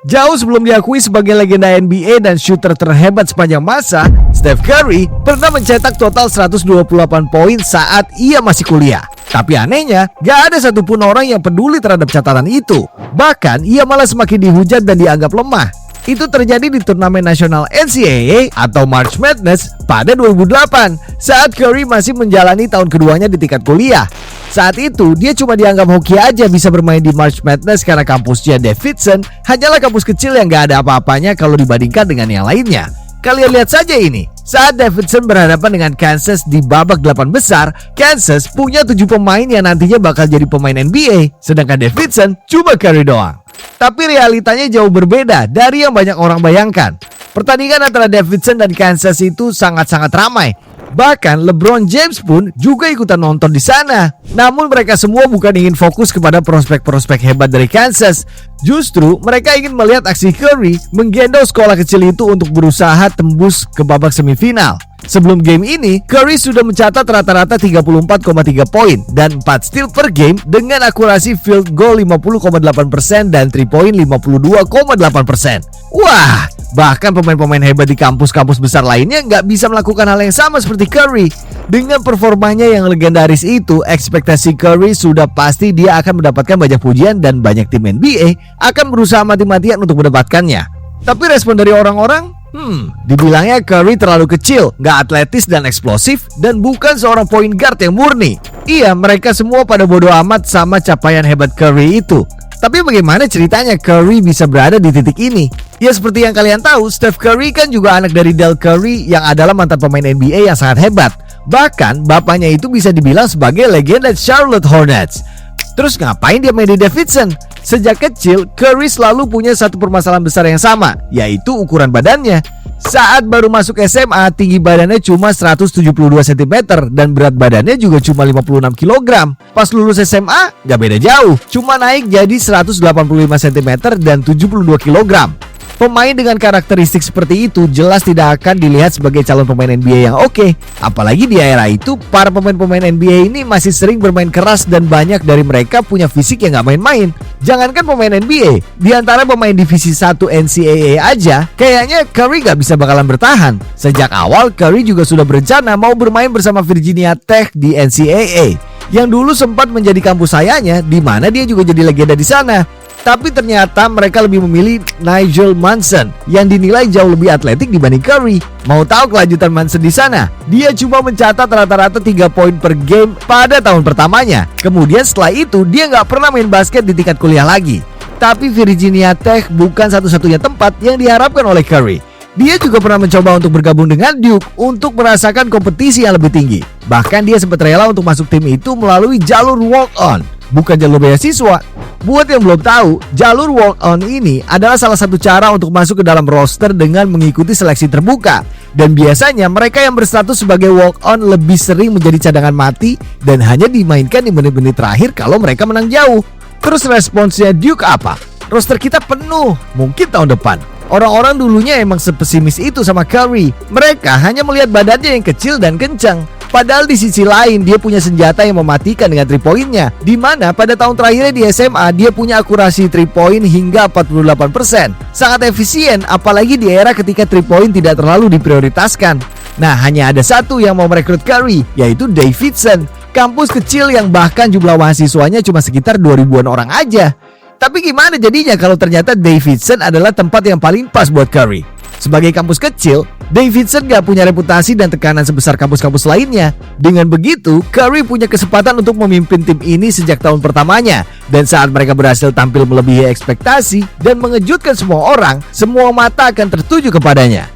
Jauh sebelum diakui sebagai legenda NBA dan shooter terhebat sepanjang masa, Steph Curry pernah mencetak total 128 poin saat ia masih kuliah. Tapi anehnya, gak ada satupun orang yang peduli terhadap catatan itu. Bahkan, ia malah semakin dihujat dan dianggap lemah. Itu terjadi di turnamen nasional NCAA atau March Madness pada 2008 saat Curry masih menjalani tahun keduanya di tingkat kuliah. Saat itu dia cuma dianggap hoki aja bisa bermain di March Madness karena kampusnya Davidson hanyalah kampus kecil yang gak ada apa-apanya kalau dibandingkan dengan yang lainnya. Kalian lihat saja ini. Saat Davidson berhadapan dengan Kansas di babak 8 besar, Kansas punya 7 pemain yang nantinya bakal jadi pemain NBA, sedangkan Davidson cuma Curry doang. Tapi realitanya jauh berbeda dari yang banyak orang bayangkan. Pertandingan antara Davidson dan Kansas itu sangat-sangat ramai. Bahkan LeBron James pun juga ikutan nonton di sana. Namun mereka semua bukan ingin fokus kepada prospek-prospek hebat dari Kansas. Justru mereka ingin melihat aksi Curry menggendong sekolah kecil itu untuk berusaha tembus ke babak semifinal. Sebelum game ini, Curry sudah mencatat rata-rata 34,3 poin dan 4 steal per game dengan akurasi field goal 50,8% dan 3 point 52,8%. Wah, bahkan pemain-pemain hebat di kampus-kampus besar lainnya nggak bisa melakukan hal yang sama seperti Curry. Dengan performanya yang legendaris itu, ekspektasi Curry sudah pasti dia akan mendapatkan banyak pujian dan banyak tim NBA akan berusaha mati-matian untuk mendapatkannya. Tapi respon dari orang-orang, dibilangnya Curry terlalu kecil, gak atletis dan eksplosif, dan bukan seorang point guard yang murni. Iya, mereka semua pada bodo amat sama capaian hebat Curry itu. Tapi bagaimana ceritanya Curry bisa berada di titik ini? Ya seperti yang kalian tahu, Steph Curry kan juga anak dari Dell Curry yang adalah mantan pemain NBA yang sangat hebat. Bahkan bapaknya itu bisa dibilang sebagai legenda Charlotte Hornets. Terus ngapain dia main di Davidson? Sejak kecil, Curry selalu punya satu permasalahan besar yang sama, yaitu ukuran badannya. Saat baru masuk SMA, tinggi badannya cuma 172 cm dan berat badannya juga cuma 56 kg. Pas lulus SMA, gak beda jauh, cuma naik jadi 185 cm dan 72 kg. Pemain dengan karakteristik seperti itu jelas tidak akan dilihat sebagai calon pemain NBA yang oke. Apalagi di era itu, para pemain-pemain NBA ini masih sering bermain keras dan banyak dari mereka punya fisik yang gak main-main. Jangankan pemain NBA, di antara pemain divisi 1 NCAA aja, kayaknya Curry gak bisa bakalan bertahan. Sejak awal, Curry juga sudah berencana mau bermain bersama Virginia Tech di NCAA, yang dulu sempat menjadi kampus ayahnya, di mana dia juga jadi legenda di sana. Tapi ternyata mereka lebih memilih Nigel Manson yang dinilai jauh lebih atletik dibanding Curry. Mau tahu kelanjutan Manson di sana? Dia cuma mencatat rata-rata 3 poin per game pada tahun pertamanya. Kemudian setelah itu dia nggak pernah main basket di tingkat kuliah lagi. Tapi Virginia Tech bukan satu-satunya tempat yang diharapkan oleh Curry. Dia juga pernah mencoba untuk bergabung dengan Duke untuk merasakan kompetisi yang lebih tinggi. Bahkan dia sempat rela untuk masuk tim itu melalui jalur walk-on, bukan jalur beasiswa. Buat yang belum tahu, jalur walk-on ini adalah salah satu cara untuk masuk ke dalam roster dengan mengikuti seleksi terbuka. Dan biasanya mereka yang berstatus sebagai walk-on lebih sering menjadi cadangan mati dan hanya dimainkan di menit-menit terakhir kalau mereka menang jauh. Terus responsnya Duke apa? Roster kita penuh, mungkin tahun depan. Orang-orang dulunya emang sepesimis itu sama Curry. Mereka hanya melihat badannya yang kecil dan kencang. Padahal di sisi lain dia punya senjata yang mematikan dengan 3 poinnya, di mana pada tahun terakhirnya di SMA dia punya akurasi 3 point hingga 48%. Sangat efisien, apalagi di era ketika 3 point tidak terlalu diprioritaskan. Nah, hanya ada satu yang mau merekrut Curry, yaitu Davidson, kampus kecil yang bahkan jumlah mahasiswanya cuma sekitar 2000-an orang aja. Tapi gimana jadinya kalau ternyata Davidson adalah tempat yang paling pas buat Curry? Sebagai kampus kecil, Davidson gak punya reputasi dan tekanan sebesar kampus-kampus lainnya. Dengan begitu, Curry punya kesempatan untuk memimpin tim ini sejak tahun pertamanya. Dan saat mereka berhasil tampil melebihi ekspektasi dan mengejutkan semua orang, semua mata akan tertuju kepadanya.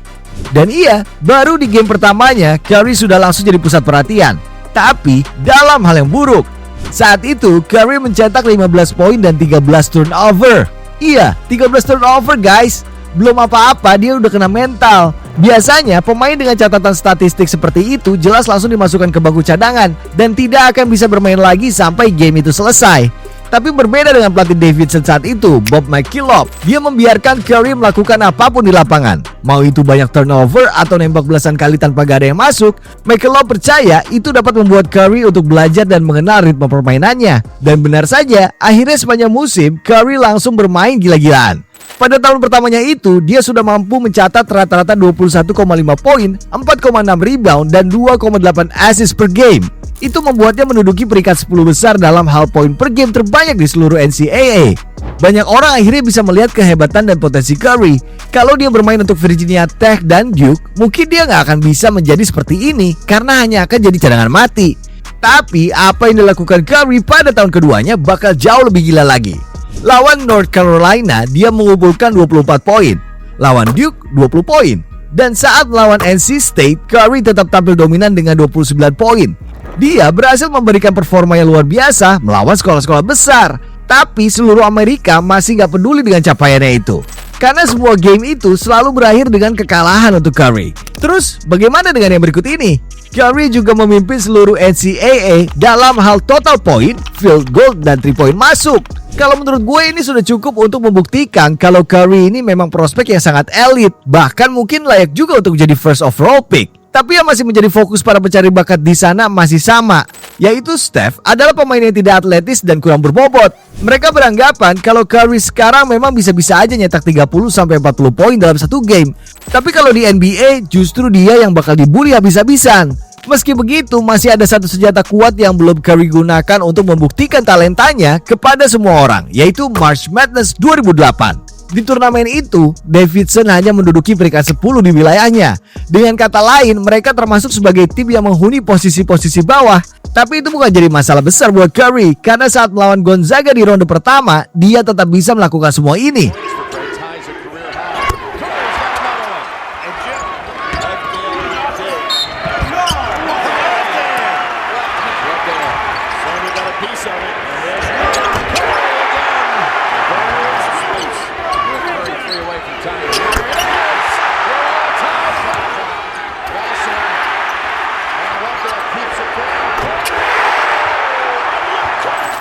Dan iya, baru di game pertamanya, Curry sudah langsung jadi pusat perhatian. Tapi dalam hal yang buruk. Saat itu, Curry mencetak 15 poin dan 13 turnover. Iya, 13 turnover guys. Belum apa-apa dia udah kena mental. Biasanya pemain dengan catatan statistik seperti itu jelas langsung dimasukkan ke bangku cadangan dan tidak akan bisa bermain lagi sampai game itu selesai. Tapi berbeda dengan pelatih Davidson saat itu, Bob McKillop. Dia membiarkan Curry melakukan apapun di lapangan. Mau itu banyak turnover atau nembak belasan kali tanpa gak ada yang masuk, McKillop percaya itu dapat membuat Curry untuk belajar dan mengenal ritme permainannya. Dan benar saja, akhirnya sepanjang musim, Curry langsung bermain gila-gilaan. Pada tahun pertamanya itu, dia sudah mampu mencatat rata-rata 21,5 poin, 4,6 rebound, dan 2,8 assist per game. Itu membuatnya menduduki peringkat 10 besar dalam hal poin per game terbanyak di seluruh NCAA. Banyak orang akhirnya bisa melihat kehebatan dan potensi Curry. Kalau dia bermain untuk Virginia Tech dan Duke, mungkin dia nggak akan bisa menjadi seperti ini karena hanya akan jadi cadangan mati. Tapi apa yang dilakukan Curry pada tahun keduanya bakal jauh lebih gila lagi. Lawan North Carolina, dia mengumpulkan 24 poin. Lawan Duke, 20 poin. Dan saat melawan NC State, Curry tetap tampil dominan dengan 29 poin. Dia berhasil memberikan performa yang luar biasa melawan sekolah-sekolah besar. Tapi seluruh Amerika masih gak peduli dengan capaiannya itu. Karena semua game itu selalu berakhir dengan kekalahan untuk Curry. Terus bagaimana dengan yang berikut ini? Curry juga memimpin seluruh NCAA dalam hal total poin, field goal, dan 3 point masuk. Kalau menurut gue ini sudah cukup untuk membuktikan kalau Curry ini memang prospek yang sangat elit. Bahkan mungkin layak juga untuk menjadi first overall pick. Tapi yang masih menjadi fokus para pencari bakat di sana masih sama, yaitu Steph adalah pemain yang tidak atletis dan kurang berbobot. Mereka beranggapan kalau Curry sekarang memang bisa-bisa aja nyetak 30-40 poin dalam satu game. Tapi kalau di NBA justru dia yang bakal dibully habis-habisan. Meski begitu, masih ada satu senjata kuat yang belum Curry gunakan untuk membuktikan talentanya kepada semua orang, yaitu March Madness 2008. Di turnamen itu, Davidson hanya menduduki peringkat 10 di wilayahnya. Dengan kata lain, mereka termasuk sebagai tim yang menghuni posisi-posisi bawah. Tapi itu bukan jadi masalah besar buat Curry, karena saat melawan Gonzaga di ronde pertama, dia tetap bisa melakukan semua ini.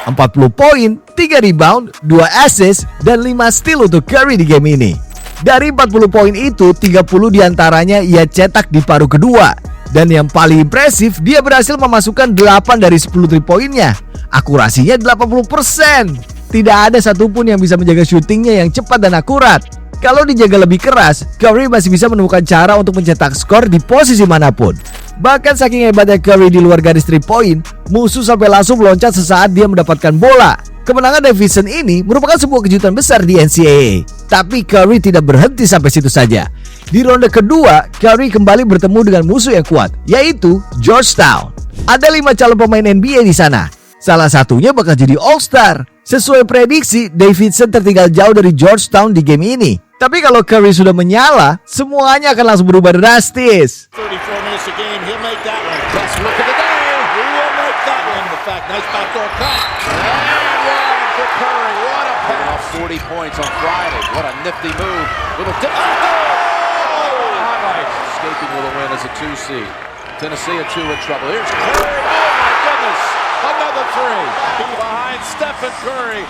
40 poin, 3 rebound, 2 assist, dan 5 steal untuk Curry di game ini. Dari 40 poin itu, 30 diantaranya ia cetak di paruh kedua. Dan yang paling impresif, dia berhasil memasukkan 8 dari 10 3 poinnya. Akurasinya 80%. Tidak ada satupun yang bisa menjaga syutingnya yang cepat dan akurat. Kalau dijaga lebih keras, Curry masih bisa menemukan cara untuk mencetak skor di posisi manapun. Bahkan saking hebatnya Curry di luar garis 3 point, musuh sampai langsung meloncat sesaat dia mendapatkan bola. Kemenangan Davidson ini merupakan sebuah kejutan besar di NCAA. Tapi Curry tidak berhenti sampai situ saja. Di ronde kedua, Curry kembali bertemu dengan musuh yang kuat, yaitu Georgetown. Ada 5 calon pemain NBA di sana. Salah satunya bakal jadi All-Star. Sesuai prediksi, Davidson tertinggal jauh dari Georgetown di game ini. Tapi kalau Curry sudah menyala, semuanya akan langsung berubah drastis. 34 minutes a game, he'll make that one. Best look of the day. He will make that one. In fact, nice backdoor cut. And one for Curry. What a pass. 40 points on Friday. What a nifty move. Little dip. Highlights. Escaping with a win as a 2 seed. Tennessee a 2 in trouble. Here's Curry. Oh my goodness. Another 3. Behind Stephen Curry.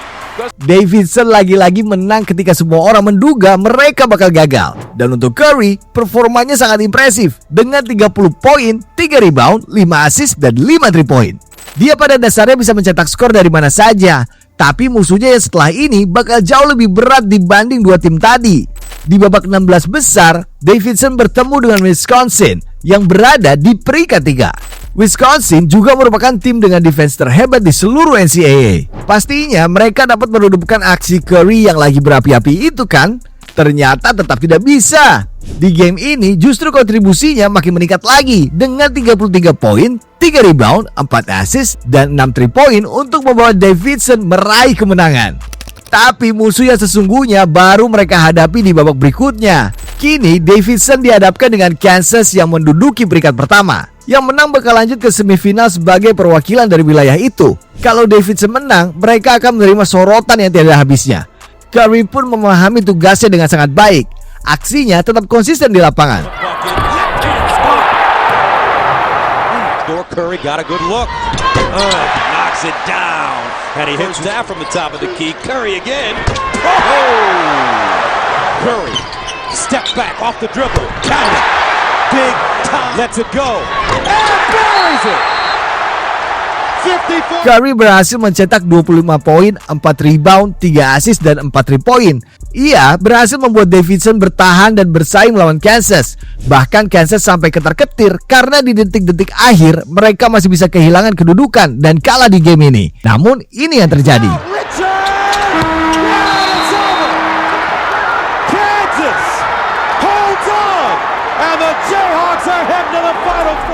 Davidson lagi-lagi menang ketika semua orang menduga mereka bakal gagal. Dan untuk Curry, performanya sangat impresif dengan 30 poin, 3 rebound, 5 assist, dan 5 3 point. Dia pada dasarnya bisa mencetak skor dari mana saja, tapi musuhnya yang setelah ini bakal jauh lebih berat dibanding dua tim tadi. Di babak 16 besar, Davidson bertemu dengan Wisconsin yang berada di peringkat 3. Wisconsin juga merupakan tim dengan defense terhebat di seluruh NCAA. Pastinya mereka dapat meredupkan aksi Curry yang lagi berapi-api itu kan? Ternyata tetap tidak bisa. Di game ini justru kontribusinya makin meningkat lagi dengan 33 poin, 3 rebound, 4 assist, dan 6 3 point untuk membawa Davidson meraih kemenangan. Tapi musuh yang sesungguhnya baru mereka hadapi di babak berikutnya. Kini Davidson dihadapkan dengan Kansas yang menduduki peringkat pertama. Yang menang bakal lanjut ke semifinal sebagai perwakilan dari wilayah itu. Kalau Davidson menang, mereka akan menerima sorotan yang tiada habisnya. Curry pun memahami tugasnya dengan sangat baik. Aksinya tetap konsisten di lapangan. Curry got a good look. Knocks it down. And he hits down from the top of the key. Curry again. Oh! Curry. Step back off the dribble. Count it. Big time. Lets it go. And buries it. 54. Curry berhasil mencetak 25 poin, 4 rebound, 3 assist, dan 4 3 point. Ia berhasil membuat Davidson bertahan dan bersaing melawan Kansas. Bahkan Kansas sampai ketar-ketir karena di detik-detik akhir mereka masih bisa kehilangan kedudukan dan kalah di game ini. Namun ini yang terjadi.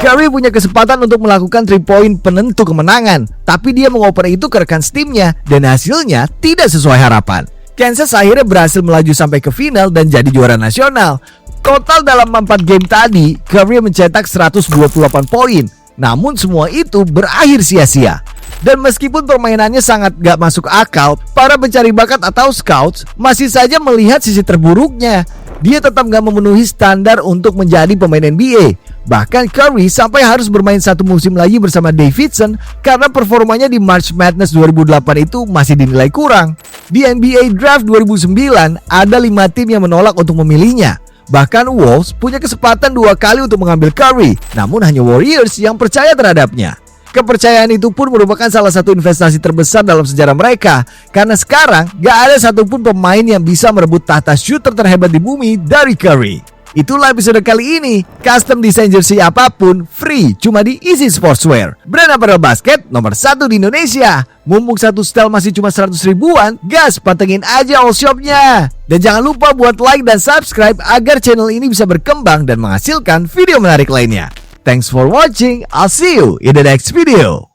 Curry punya kesempatan untuk melakukan 3-point penentu kemenangan, tapi dia mengoper itu ke rekan timnya dan hasilnya tidak sesuai harapan. Kansas akhirnya berhasil melaju sampai ke final dan jadi juara nasional. Total dalam 4 game tadi, Curry mencetak 128 poin. Namun semua itu berakhir sia-sia. Dan meskipun permainannya sangat gak masuk akal, para pencari bakat atau scouts masih saja melihat sisi terburuknya. Dia tetap gak memenuhi standar untuk menjadi pemain NBA. Bahkan Curry sampai harus bermain satu musim lagi bersama Davidson karena performanya di March Madness 2008 itu masih dinilai kurang. Di NBA Draft 2009 ada 5 tim yang menolak untuk memilihnya. Bahkan Wolves punya kesempatan 2 kali untuk mengambil Curry, namun hanya Warriors yang percaya terhadapnya. Kepercayaan itu pun merupakan salah satu investasi terbesar dalam sejarah mereka, karena sekarang gak ada satupun pemain yang bisa merebut tahta shooter terhebat di bumi dari Curry. Itulah episode kali ini. Custom desain jersey apapun free cuma di Easy Sportswear, brand apparel basket nomor 1 di Indonesia. Mumpung satu style masih cuma 100 ribuan, gas pantengin aja all shopnya. Dan jangan lupa buat like dan subscribe agar channel ini bisa berkembang dan menghasilkan video menarik lainnya. Thanks for watching. I'll see you in the next video.